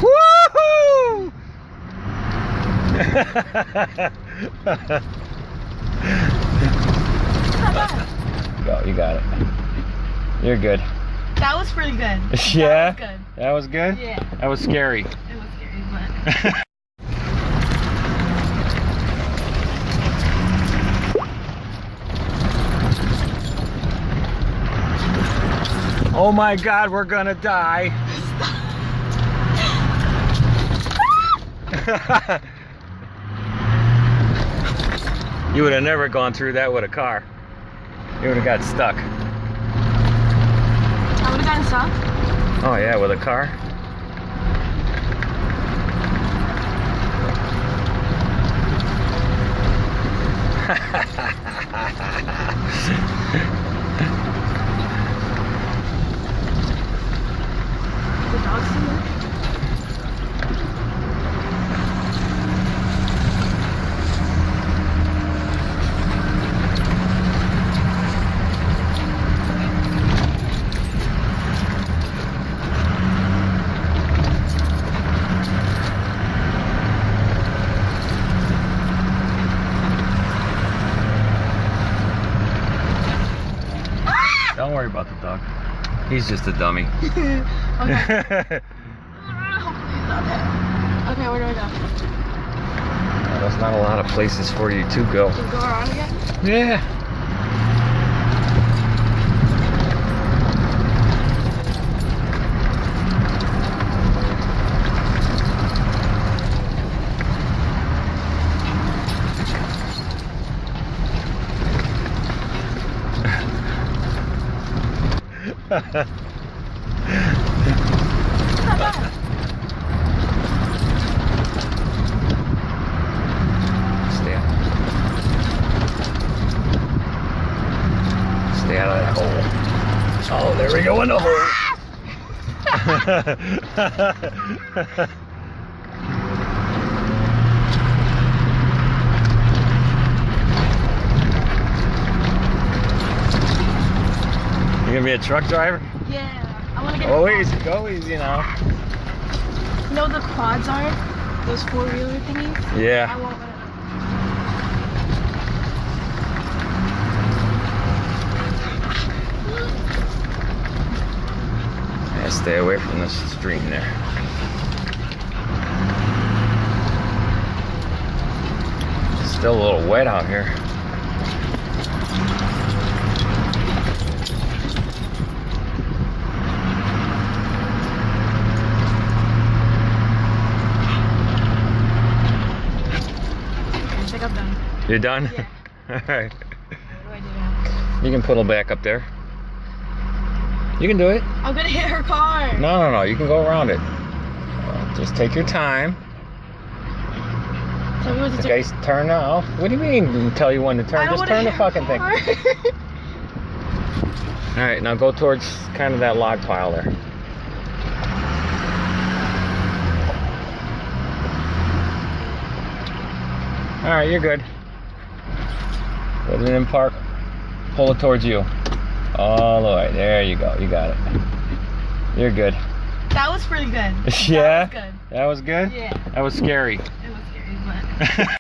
Woohoo! Go, you got it. You're good. That was pretty good. Yeah? That was good. That was good? Yeah. That was scary. It was scary, but... Oh my God, we're gonna die. You would have never gone through that with a car. You would have got stuck. I would have gotten stuck? Oh yeah, with a car. The dog's still there? Don't worry about the dog. He's just a dummy. Okay. Okay, where do I go? There's not a lot of places for you to go. Just go around again? Yeah. Stay out of that hole. Oh, there we go in the hole. You gonna be a truck driver? Yeah. I want to get Go easy now. You know what the quads are? Those four-wheeler thingies? Yeah. I want one of them. Yeah, stay away from the stream there. It's still a little wet out here. I think I'm done. You're done? Yeah. Alright. What do I do now? You can pedal back up there. You can do it. I'm gonna hit her car. No. You can go around it. Just take your time. Tell me what to do. Okay, turn now. What do you mean tell you when to turn? I don't Just wanna turn the hit her fucking thing. car. Alright, now go towards kind of that log pile there. Alright, you're good. Put it in park. Pull it towards you. All the way. There you go. You got it. You're good. That was pretty good. Yeah? That was good. That was good? Yeah. That was scary. It was scary, but...